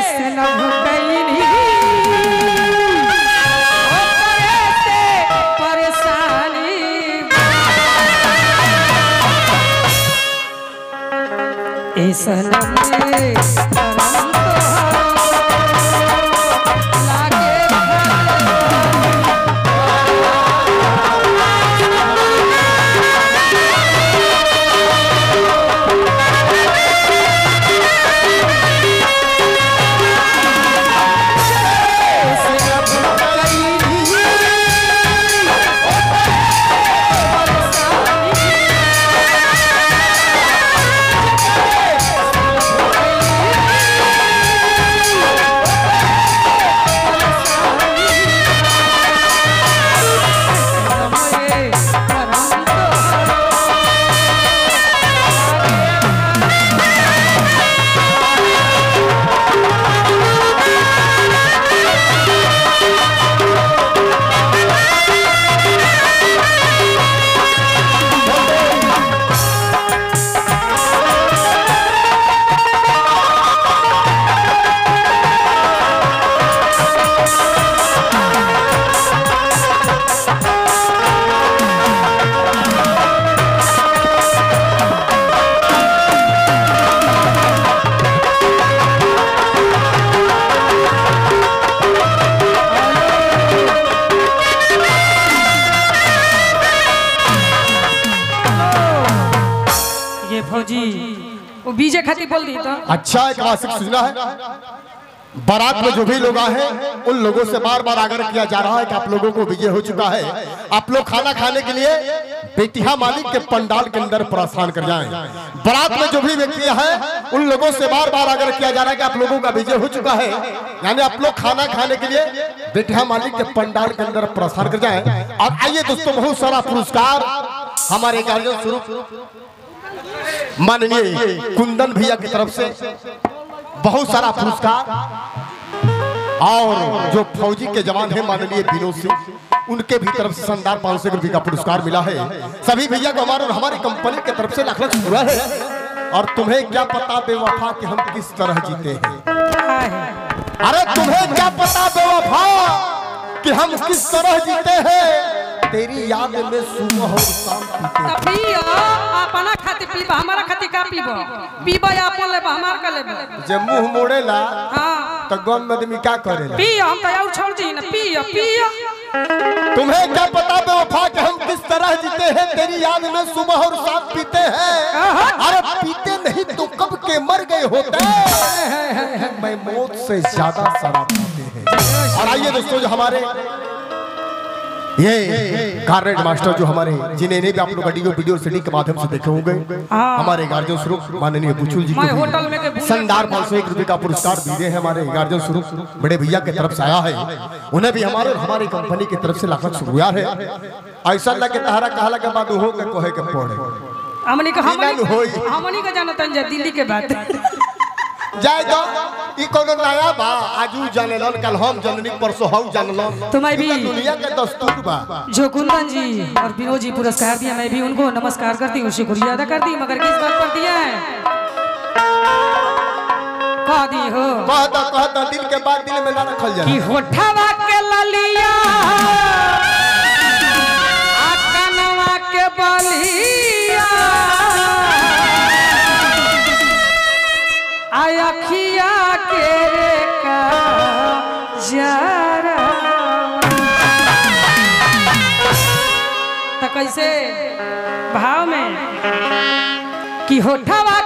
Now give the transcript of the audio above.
से न भुकैनी परेशानी ऐसा फौजी वो बीजे खाती बोल दी तो अच्छा एक आशिक सुना है। बारात में जो भी लोग आए हैं उन लोगों से बार बार आग्रह किया जा रहा है कि आप लोगों को विजय हो चुका है, आप लोग खाना खाने के लिए बेतिहा मालिक के पंडाल के अंदर प्रस्थान कर जाएं। बारात में जो भी व्यक्ति हैं उन लोगों से बार बार आग्रह किया जा रहा है कि आप लोगों का विजय हो चुका है, यानी आप लोग खाना खाने के लिए बेतिहा मालिक के पंडाल के अंदर प्रस्थान कर जाएं। और आइए दोस्तों, बहुत सारा पुरस्कार हमारे गार्जियन स्वरूप माननीय कुंदन भैया की तरफ से बहुत सारा पुरस्कार, और जो फौजी के जवान हैं माननीय विनोद सिंह, उनके भी तरफ से शानदार 500 रुपये का पुरस्कार मिला है। सभी भैया को हमारे और हमारी कंपनी की तरफ से लाख लाख शुक्रिया है। और तुम्हें क्या पता बेवफा कि हम किस तरह जीते हैं, अरे तुम्हें क्या पता बेवफा कि हम किस तरह जीते हैं, तेरी याद में सुबह और शाम पीते अपना खाती पीबा, हमारा खाती का पीबा, पीबा या अपन लेबा, हमार का लेबा। जे मुंह मोड़ेला हां तो गम में आदमी क्या करेला, पिया हम तो और छोड़ दी ना, पिया पिया। तुम्हें क्या पता बेवफा कि हम किस तरह जीते हैं, तेरी याद में सुबह और शाम पीते हैं। अरे पीते नहीं तो कब के मर गए होते, मैं मौत से ज्यादा शराब पीते हैं। और आइए दोस्तों, जो हमारे ये कारनेट मास्टर जो हमारे जिन्हें भी आप लोग वीडियो सीडी के माध्यम से देखे होंगे, हमारे गार्जियन स्वरूप माननीय बुचुल जी को शानदार 501 रुपये का पुरस्कार दिए हैं। हमारे गार्जियन स्वरूप बड़े भैया की तरफ से आया है, उन्हें भी हमारे हमारी कंपनी की तरफ से लाख लाख शुक्रिया है। ऐसा लगे तहरा कहला के बाद हो के कहे के पड़े हमनी का जानत है दिल्ली के बात जाए दो, ई कोनो नया बा, आजू जानलन कल हम जननी परसों हम जानलन, तुम्हें भी दुनिया के दस्तूर बा। जो कुंदन जी और विनोद जी पुरस्कार दिया, मैं भी उनको नमस्कार करती हूँ, शुक्रिया अदा करती हूँ। मगर किस बात पर दिया है कह दी हो, कहता दिल के बात दिल में ना रखल जाए कि होठवा के ललिया आ कनवा के बलिया अखिया के का जरा तो कैसे भाव में कि होठवा